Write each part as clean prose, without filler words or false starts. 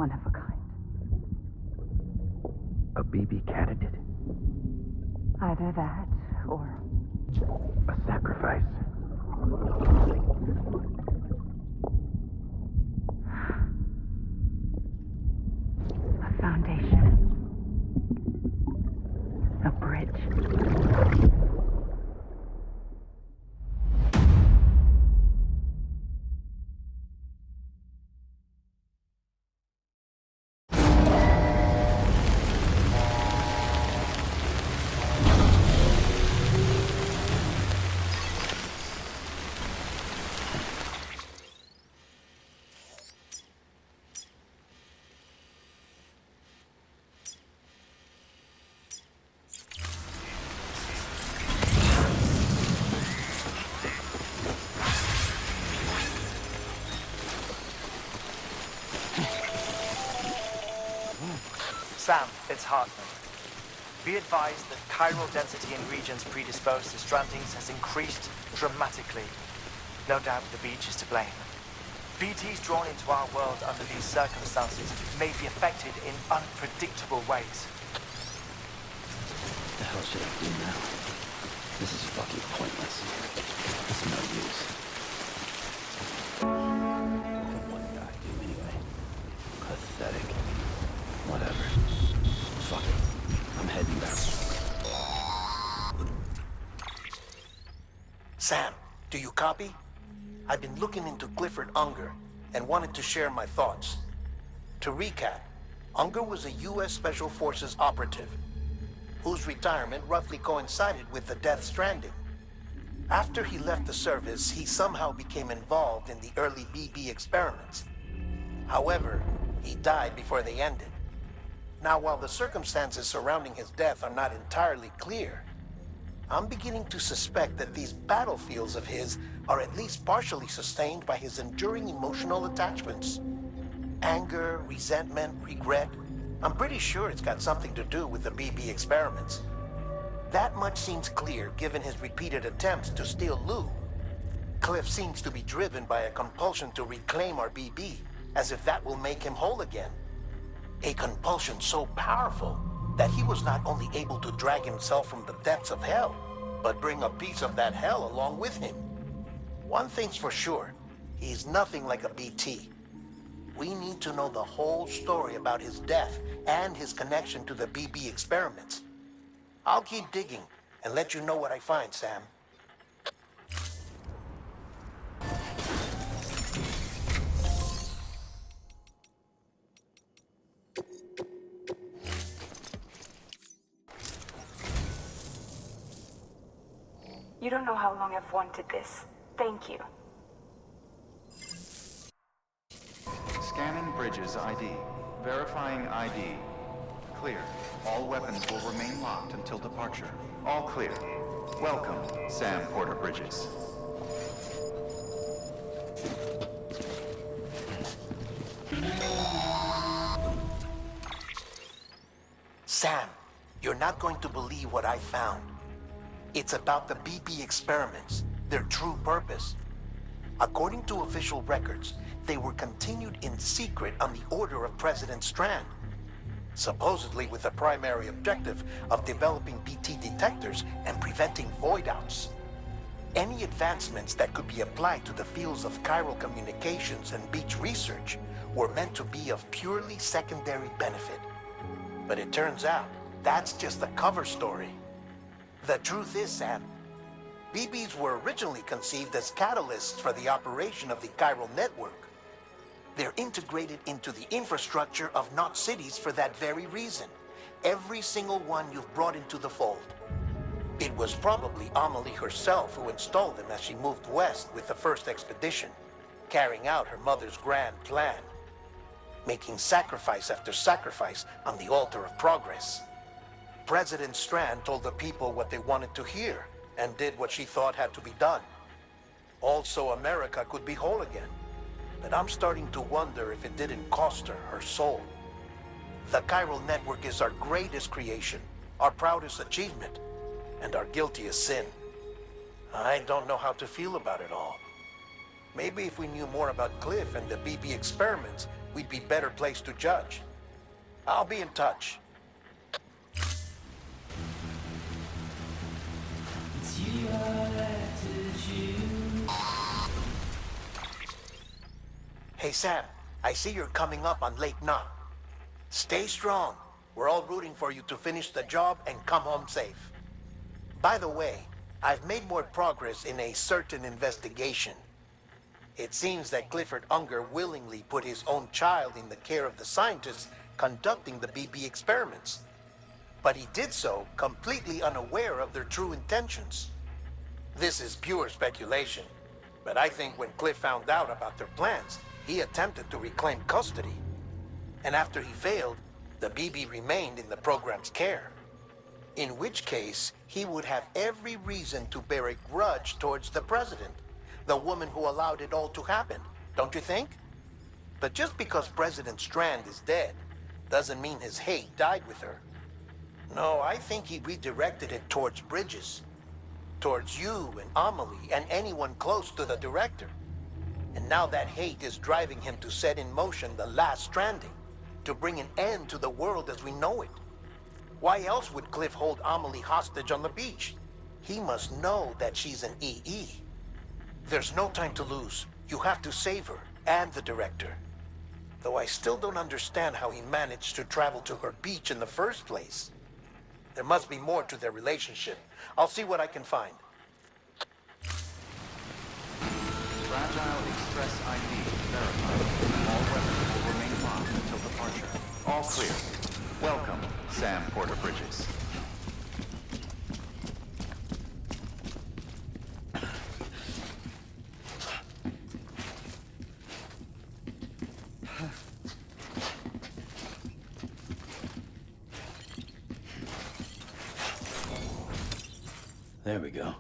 one of a kind. A BB candidate? Either that, or... A sacrifice? A foundation. A bridge. Sam, it's Hartman. Be advised that chiral density in regions predisposed to strandings has increased dramatically. No doubt the beach is to blame. BTs drawn into our world under these circumstances may be affected in unpredictable ways. What the hell should I do now? This is fucking pointless. It's no use. What did I do anyway? Pathetic. Whatever. Fuck it. I'm heading back. Sam, do you copy? I've been looking into Clifford Unger and wanted to share my thoughts. To recap, Unger was a U.S. Special Forces operative whose retirement roughly coincided with the Death Stranding. After he left the service, he somehow became involved in the early BB experiments. However, he died before they ended. Now, while the circumstances surrounding his death are not entirely clear, I'm beginning to suspect that these battlefields of his are at least partially sustained by his enduring emotional attachments. Anger, resentment, regret. I'm pretty sure it's got something to do with the BB experiments. That much seems clear given his repeated attempts to steal Lou. Cliff seems to be driven by a compulsion to reclaim our BB, as if that will make him whole again. A compulsion so powerful that he was not only able to drag himself from the depths of hell, but bring a piece of that hell along with him. One thing's for sure, he's nothing like a BT. We need to know the whole story about his death and his connection to the BB experiments. I'll keep digging and let you know what I find, Sam. You don't know how long I've wanted this. Thank you. Scanning Bridges ID. Verifying ID. Clear. All weapons will remain locked until departure. All clear. Welcome, Sam Porter Bridges. Sam, you're not going to believe what I found. It's about the BB experiments, their true purpose. According to official records, they were continued in secret on the order of President Strand, supposedly with the primary objective of developing BT detectors and preventing void-outs. Any advancements that could be applied to the fields of chiral communications and beach research were meant to be of purely secondary benefit. But it turns out, that's just the cover story. The truth is, Sam, BBs were originally conceived as catalysts for the operation of the chiral network. They're integrated into the infrastructure of Knot cities for that very reason. Every single one you've brought into the fold. It was probably Amelie herself who installed them as she moved west with the first expedition, carrying out her mother's grand plan, making sacrifice after sacrifice on the altar of progress. President Strand told the people what they wanted to hear and did what she thought had to be done. Also, America could be whole again. But I'm starting to wonder if it didn't cost her her soul. The chiral network is our greatest creation, our proudest achievement, and our guiltiest sin. I don't know how to feel about it all. Maybe if we knew more about Cliff and the BB experiments, we'd be better placed to judge. I'll be in touch. Hey Sam, I see you're coming up on Lake Knot. Stay strong. We're all rooting for you to finish the job and come home safe. By the way, I've made more progress in a certain investigation. It seems that Clifford Unger willingly put his own child in the care of the scientists conducting the BB experiments. But he did so completely unaware of their true intentions. This is pure speculation, but I think when Cliff found out about their plans, he attempted to reclaim custody. And after he failed, the BB remained in the program's care. In which case, he would have every reason to bear a grudge towards the president, the woman who allowed it all to happen, don't you think? But just because President Strand is dead, doesn't mean his hate died with her. No, I think he redirected it towards Bridges. Towards you and Amelie and anyone close to the director. And now that hate is driving him to set in motion the last stranding, to bring an end to the world as we know it. Why else would Cliff hold Amelie hostage on the beach? He must know that she's an EE. There's no time to lose. You have to save her and the director. Though I still don't understand how he managed to travel to her beach in the first place. There must be more to their relationship. I'll see what I can find. Fragile Express ID verified. All weapons will remain locked until departure. All clear. Welcome, Sam Porter Bridges. There we go.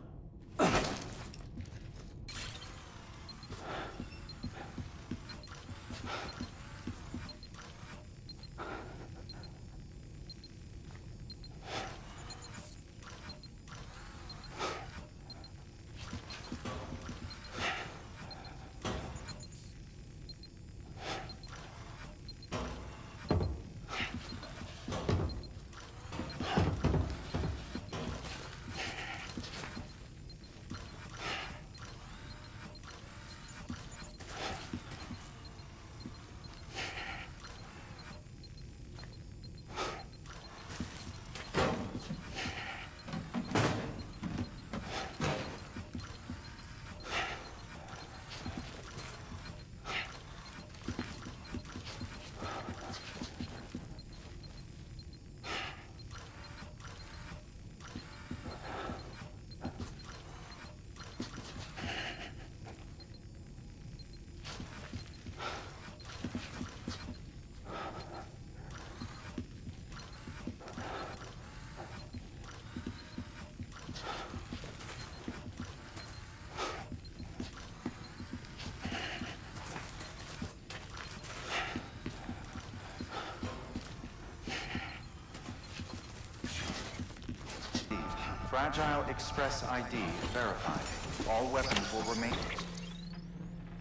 Fragile Express ID verified. All weapons will remain.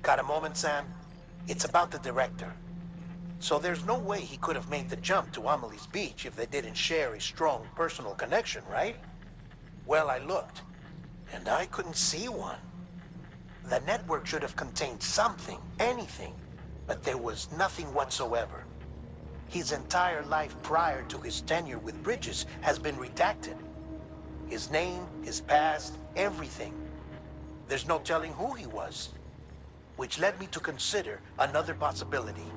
Got a moment, Sam? It's about the director. So there's no way he could have made the jump to Amelie's beach if they didn't share a strong personal connection, right? Well, I looked, and I couldn't see one. The network should have contained something, anything, but there was nothing whatsoever. His entire life prior to his tenure with Bridges has been redacted. His name, his past, everything. There's no telling who he was. Which led me to consider another possibility.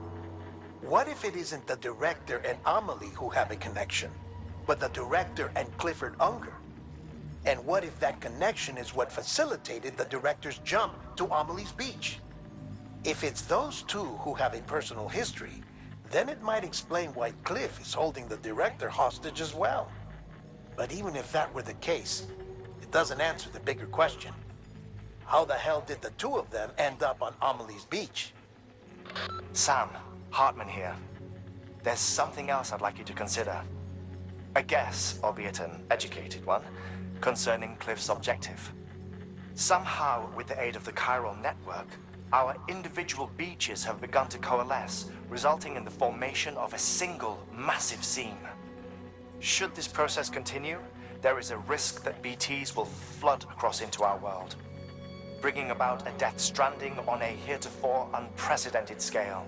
What if it isn't the director and Amelie who have a connection, but the director and Clifford Unger? And what if that connection is what facilitated the director's jump to Amelie's beach? If it's those two who have a personal history, then it might explain why Cliff is holding the director hostage as well. But even if that were the case, it doesn't answer the bigger question. How the hell did the two of them end up on Amelie's beach? Sam, Hartman here. There's something else I'd like you to consider. A guess, albeit an educated one, concerning Cliff's objective. Somehow, with the aid of the chiral network, our individual beaches have begun to coalesce, resulting in the formation of a single massive seam. Should this process continue, there is a risk that BTs will flood across into our world, bringing about a death stranding on a heretofore unprecedented scale.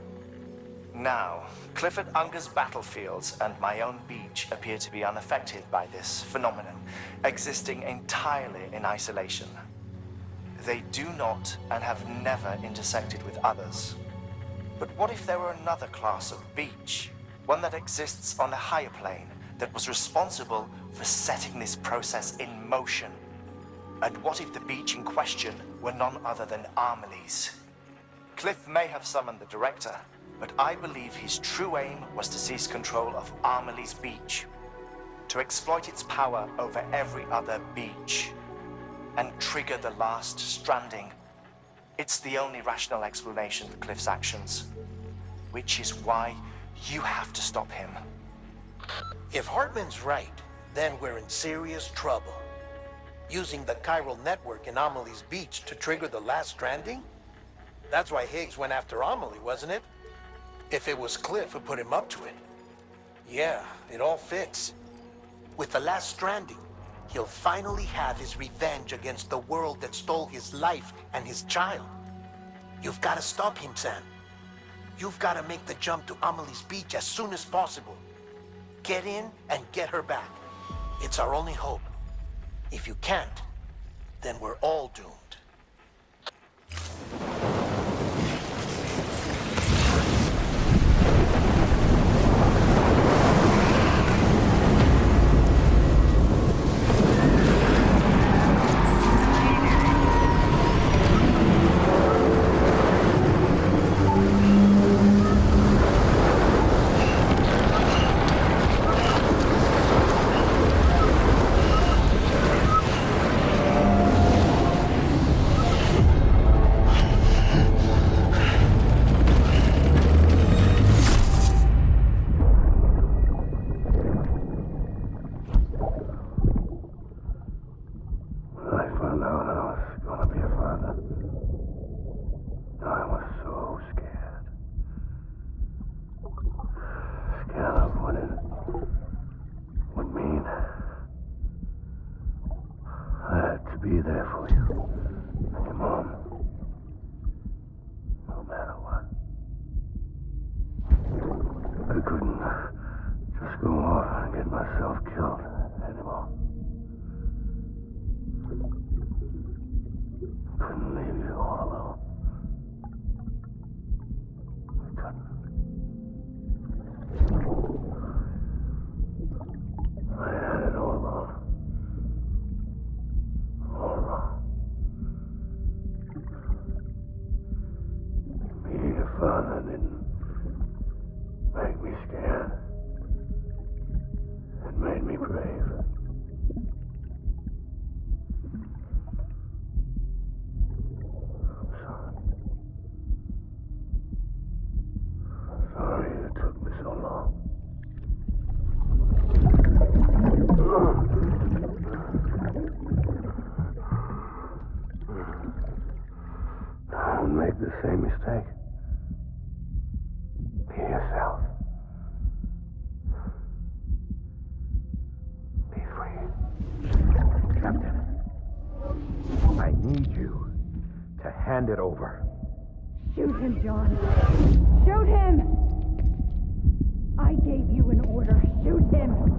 Now, Clifford Unger's battlefields and my own beach appear to be unaffected by this phenomenon, existing entirely in isolation. They do not and have never intersected with others. But what if there were another class of beach, one that exists on a higher plane, that was responsible for setting this process in motion? And what if the beach in question were none other than Amelie's? Cliff may have summoned the director, but I believe his true aim was to seize control of Amelie's beach, to exploit its power over every other beach, and trigger the last stranding. It's the only rational explanation for Cliff's actions, which is why you have to stop him. If Hartman's right, then we're in serious trouble. Using the chiral network in Amelie's beach to trigger the last stranding? That's why Higgs went after Amelie, wasn't it? If it was Cliff who put him up to it. Yeah, it all fits. With the last stranding, he'll finally have his revenge against the world that stole his life and his child. You've got to stop him, Sam. You've got to make the jump to Amelie's beach as soon as possible. Get in and get her back. It's our only hope. If you can't, then we're all doomed. Be there for you and your mom, no matter what. I couldn't just go off and get myself killed anymore. Couldn't leave you all alone. I couldn't. I had it all wrong. All wrong. Being a father didn't make me scared. It made me brave. I'm sorry. I'm sorry it took me so long. Don't make the same mistake. Be yourself. Be free. Captain, I need you to hand it over. Shoot him, John. Shoot him! I gave you an order. Shoot him!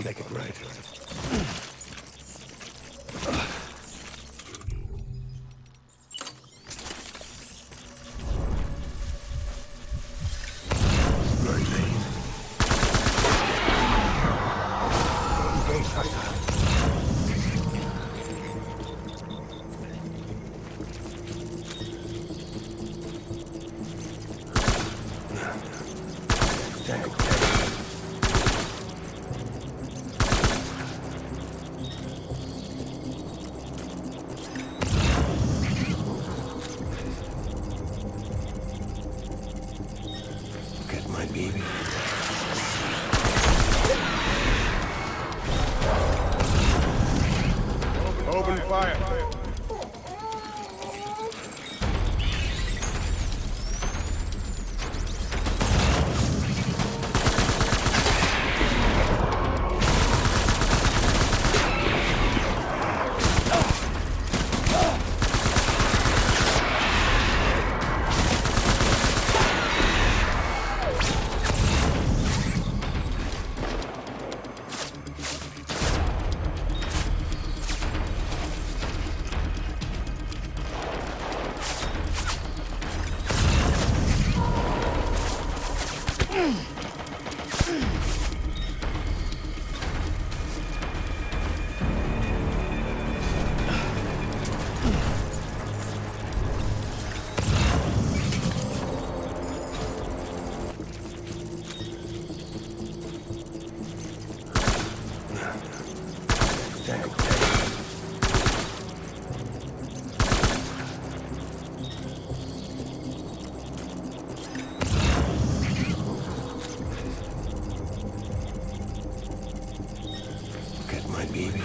make it right. Get my baby. Open fire. Get my baby.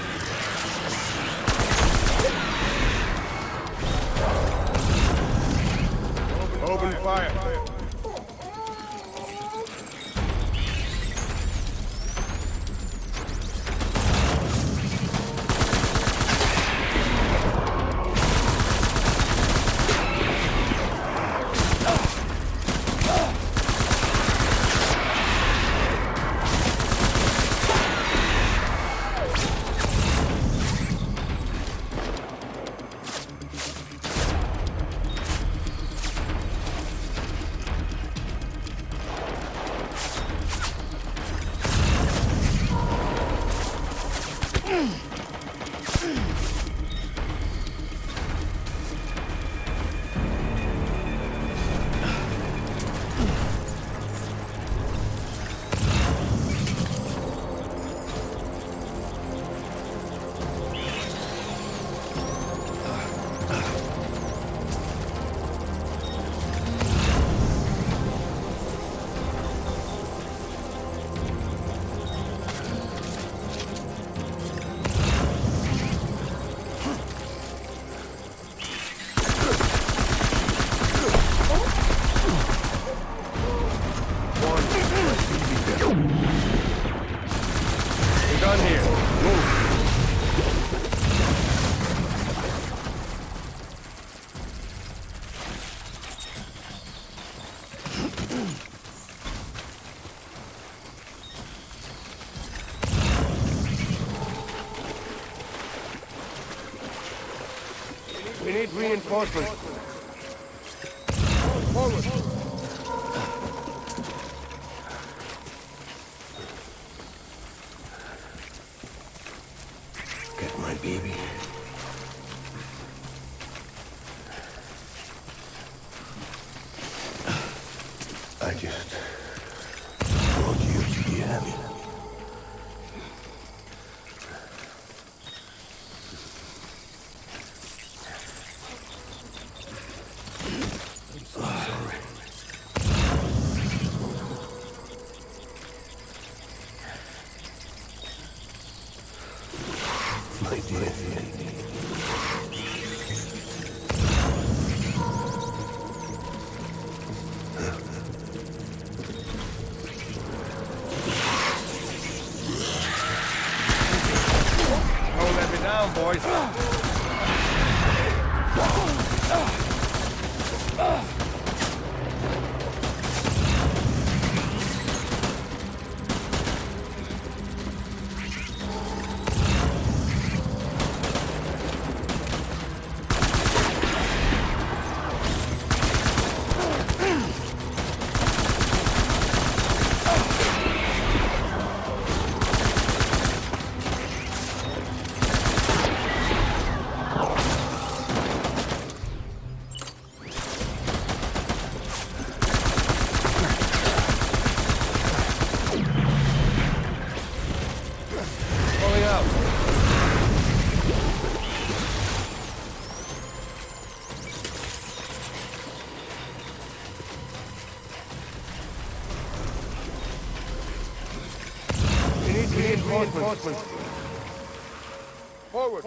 Open fire. We're done here. Move. We need reinforcements. Forward. Get my baby. I just want you to be happy. I'm so sorry. My dear. reinforcements. Forward.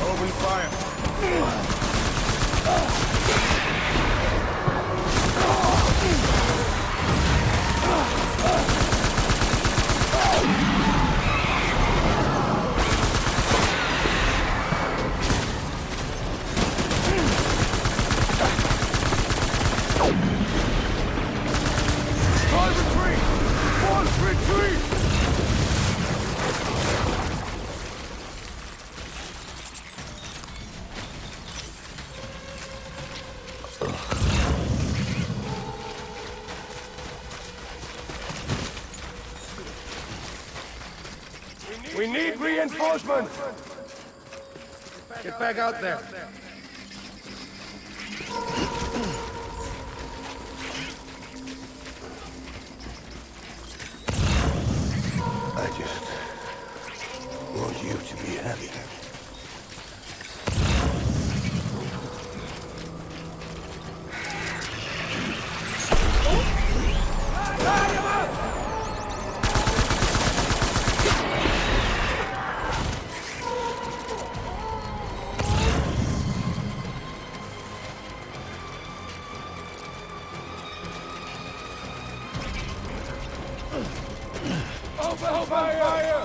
Open fire. Retreat! We need reinforcements! Get back out there. I just want you to be happy. Open fire!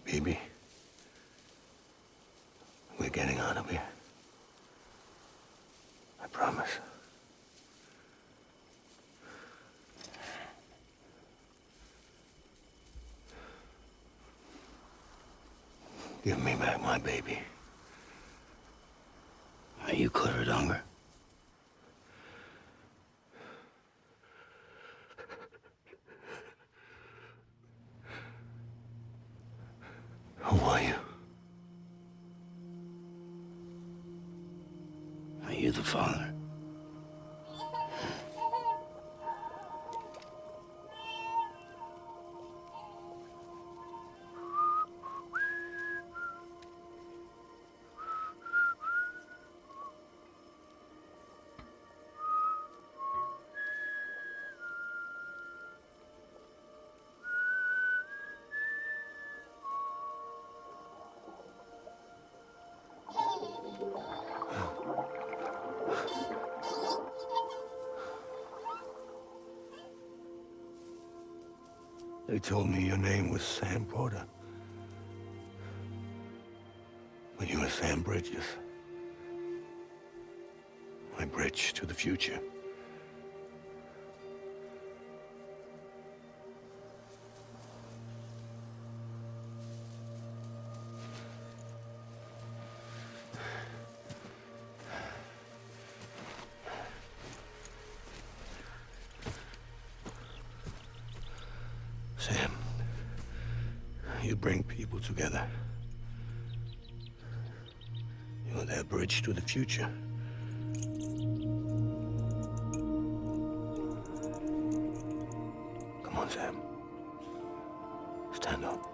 Baby, we're getting out of here. I promise. Give me back my baby. Are you clear, Unger? Who are you? Are you the father? They told me your name was Sam Porter. But you were Sam Bridges. My bridge to the future. Sam, you bring people together. You're their bridge to the future. Come on, Sam. Stand up.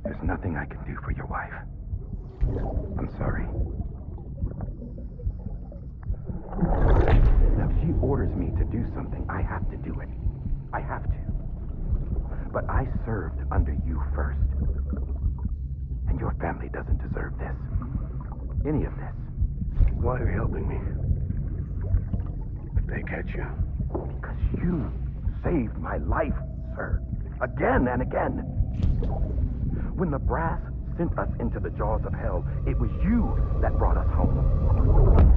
There's nothing I can do for your wife. I'm sorry. Now, if she orders me to do something, I have to do it. I have to. But I served under you first. And your family doesn't deserve this. Any of this. Why are you helping me? If they catch you. Because you saved my life, sir. Again and again. When the brass sent us into the jaws of hell, it was you that brought us home.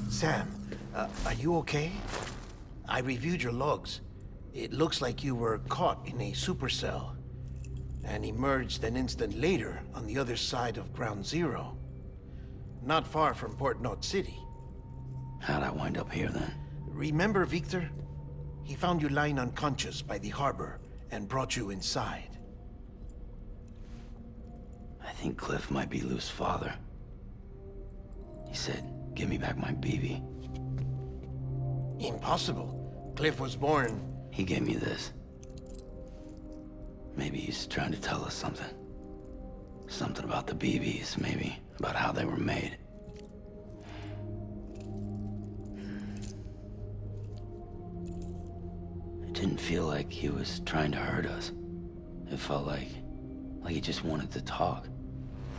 Sam, are you okay? I reviewed your logs. It looks like you were caught in a supercell and emerged an instant later on the other side of Ground Zero. Not far from Port Knot City. How'd I wind up here then? Remember Victor? He found you lying unconscious by the harbor and brought you inside. I think Cliff might be Lou's father. He said, "Give me back my BB." Impossible. Cliff was born... He gave me this. Maybe he's trying to tell us something. Something about the BBs, maybe. About how they were made. It didn't feel like he was trying to hurt us. It felt like he just wanted to talk.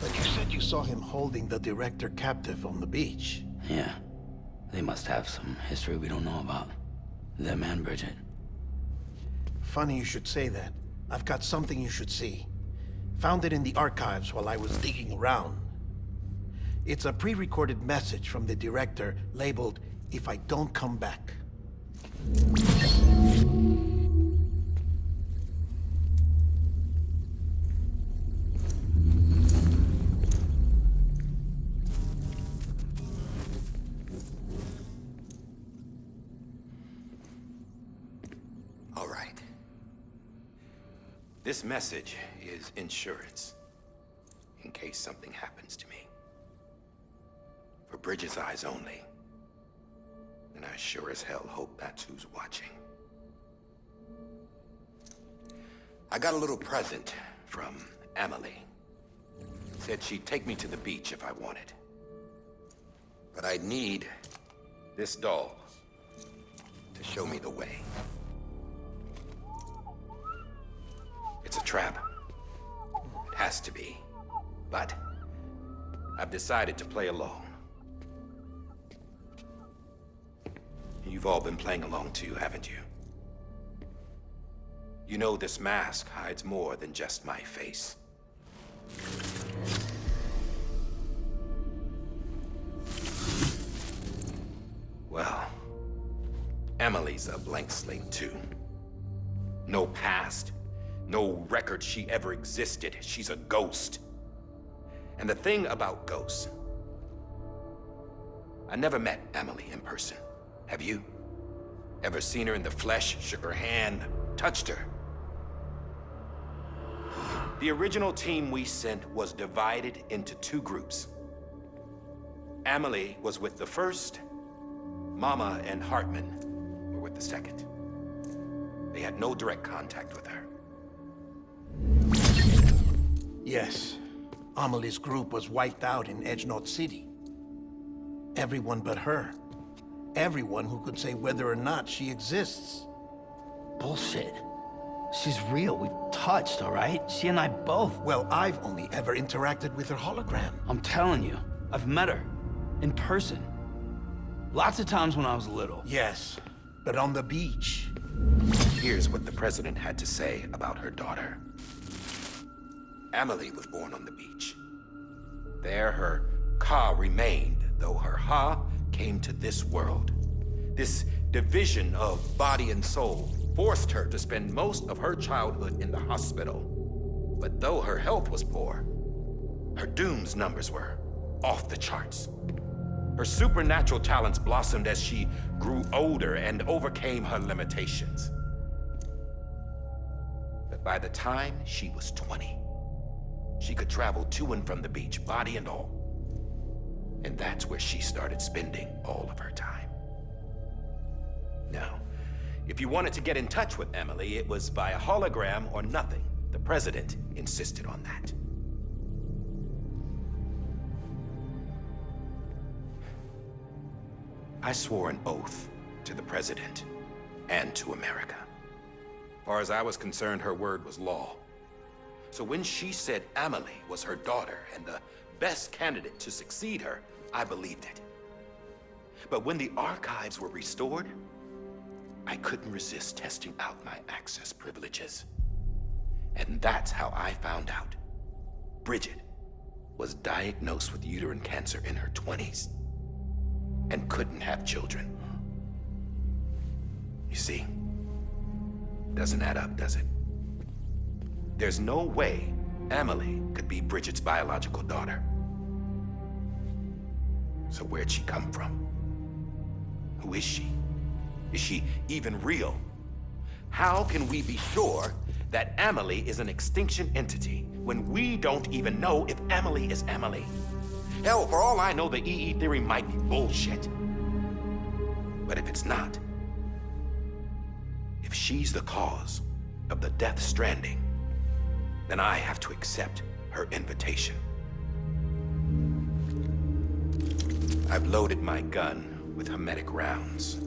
But you said you saw him holding the director captive on the beach. Yeah. They must have some history we don't know about. Them and Bridget. Funny you should say that. I've got something you should see. Found it in the archives while I was digging around. It's a pre-recorded message from the director labeled, "If I don't come back." All right. This message is insurance, in case something happens to me. For Bridges' eyes only. And I sure as hell hope that's who's watching. I got a little present from Emily. Said she'd take me to the beach if I wanted. But I'd need this doll to show me the way. It's a trap. It has to be. But I've decided to play along. You've all been playing along too, haven't you? You know this mask hides more than just my face. Well, Emily's a blank slate too. No past, no record she ever existed. She's a ghost. And the thing about ghosts, I never met Emily in person. Have you? Ever seen her in the flesh, shook her hand, touched her? The original team we sent was divided into two groups. Emily was with the first, Mama and Hartman were with the second. They had no direct contact with her. Yes, Amelie's group was wiped out in Edgenot City. Everyone but her. Everyone who could say whether or not she exists. Bullshit. She's real. We touched, all right? She and I both. Well, I've only ever interacted with her hologram. I'm telling you, I've met her. In person. Lots of times when I was little. Yes, but on the beach. Here's what the president had to say about her daughter. Emily was born on the beach. There her Ka remained, though her Ha came to this world. This division of body and soul forced her to spend most of her childhood in the hospital. But though her health was poor, her Doom's numbers were off the charts. Her supernatural talents blossomed as she grew older and overcame her limitations. But by the time she was 20, she could travel to and from the beach, body and all. And that's where she started spending all of her time. Now, if you wanted to get in touch with Emily, it was via hologram or nothing. The president insisted on that. I swore an oath to the president and to America. As far as I was concerned, her word was law. So when she said Emily was her daughter and the best candidate to succeed her, I believed it. But when the archives were restored, I couldn't resist testing out my access privileges. And that's how I found out Bridget was diagnosed with uterine cancer in her 20s and couldn't have children. You see, doesn't add up, does it? There's no way Emily could be Bridget's biological daughter. So where'd she come from? Who is she? Is she even real? How can we be sure that Emily is an extinction entity when we don't even know if Emily is Emily? Hell, for all I know, the EE theory might be bullshit. But if it's not, if she's the cause of the death stranding, then I have to accept her invitation. I've loaded my gun with hermetic rounds.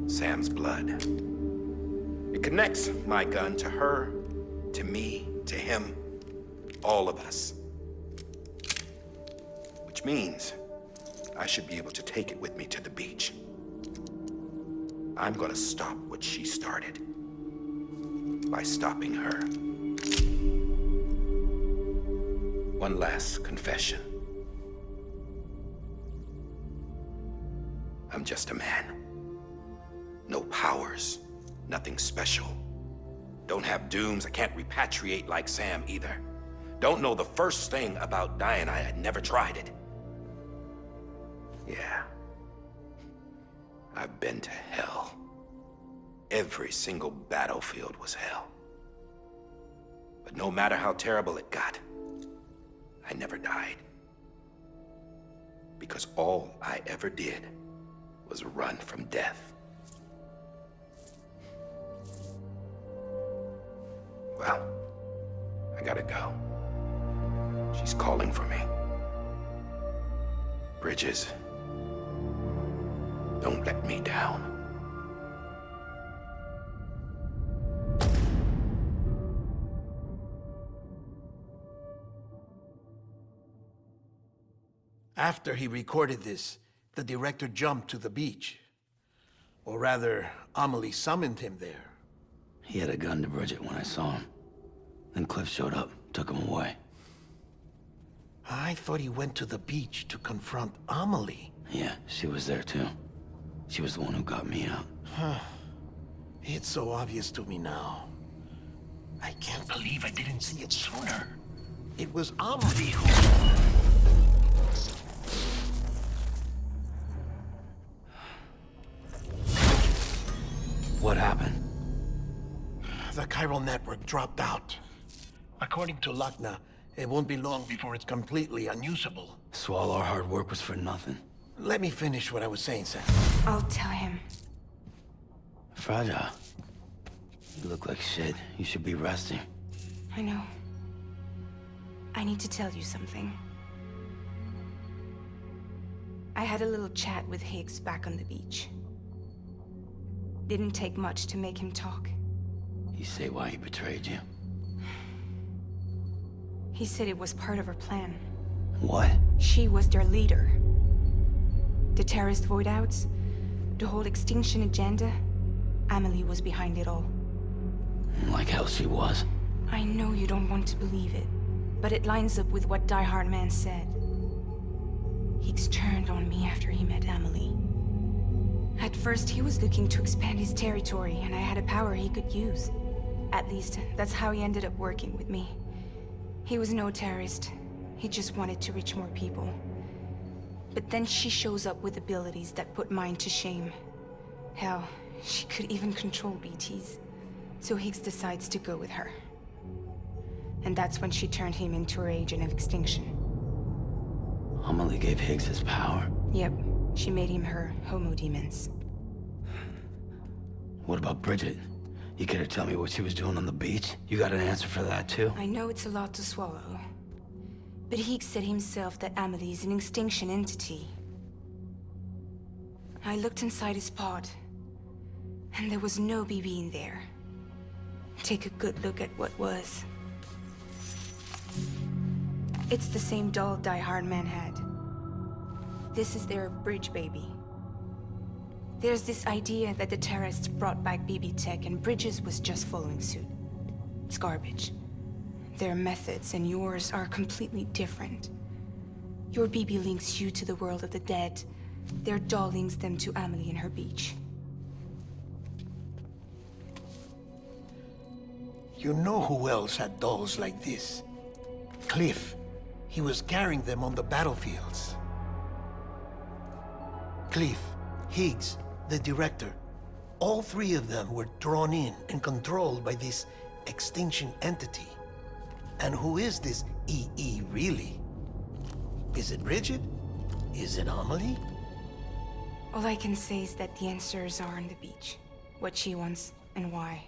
Sam's blood. It connects my gun to her, to me, to him, all of us. Which means I should be able to take it with me to the beach. I'm gonna stop what she started by stopping her. one last confession. I'm just a man. No powers, nothing special. Don't have dooms, I can't repatriate like Sam either. Don't know the first thing about dying, I had never tried it. Yeah. I've been to hell. Every single battlefield was hell. But no matter how terrible it got, I never died. Because all I ever did was run from death. Well, I gotta go. She's calling for me. Bridges, don't let me down. After he recorded this, the director jumped to the beach. Or rather, Amelie summoned him there. He had a gun to Bridget when I saw him. Then Cliff showed up, took him away. I thought he went to the beach to confront Amelie. Yeah, she was there too. She was the one who got me out. It's so obvious to me now. I can't believe I didn't see it sooner. It was Amelie who... What happened? The chiral network dropped out. According to Lakna, it won't be long before it's completely unusable. So all our hard work was for nothing. Let me finish what I was saying, Sam. I'll tell him. Fragile. You look like shit. You should be resting. I know. I need to tell you something. I had a little chat with Higgs back on the beach. Didn't take much to make him talk. You say why he betrayed you? He said it was part of her plan. What? She was their leader. The terrorist void-outs, the whole extinction agenda, Amelie was behind it all. Like hell she was. I know you don't want to believe it, but it lines up with what Die Hard Man said. Higgs turned on me after he met Amelie. At first, he was looking to expand his territory, and I had a power he could use. At least, that's how he ended up working with me. He was no terrorist. He just wanted to reach more people. But then she shows up with abilities that put mine to shame. Hell, she could even control BTs. So Higgs decides to go with her. And that's when she turned him into her agent of extinction. Amelie gave Higgs his power? Yep. She made him her homo demons. What about Bridget? You care to tell me what she was doing on the beach? You got an answer for that too? I know it's a lot to swallow. But Higgs said himself that Amelie is an extinction entity. I looked inside his pod, and there was no BB in there. Take a good look at what was. It's the same doll Die Hard Man had. This is their bridge baby. There's this idea that the terrorists brought back BB tech and Bridges was just following suit. It's garbage. Their methods and yours are completely different. Your BB links you to the world of the dead. Their doll links them to Amelie and her beach. You know who else had dolls like this? Cliff. He was carrying them on the battlefields. Cliff, Higgs, the director, all three of them were drawn in and controlled by this extinction entity. And who is this EE really? Is it Bridget? Is it Amelie? All I can say is that the answers are on the beach. What she wants and why.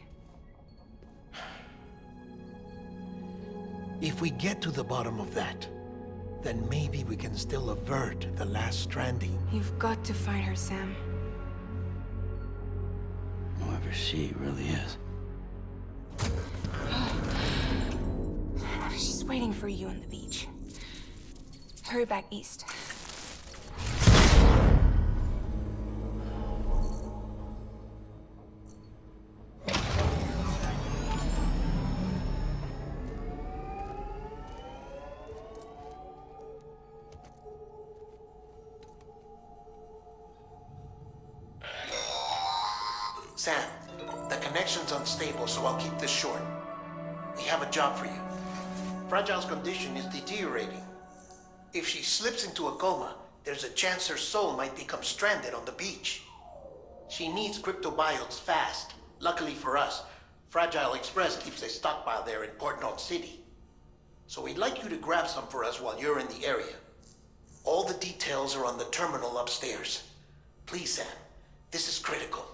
If we get to the bottom of that, then maybe we can still avert the last stranding. You've got to find her, Sam. Whoever she really is. She's waiting for you on the beach. Hurry back east. Sam, the connection's unstable, so I'll keep this short. We have a job for you. Fragile's condition is deteriorating. If she slips into a coma, there's a chance her soul might become stranded on the beach. She needs cryptobiotes fast. Luckily for us, Fragile Express keeps a stockpile there in Port North City. So we'd like you to grab some for us while you're in the area. All the details are on the terminal upstairs. Please, Sam, this is critical.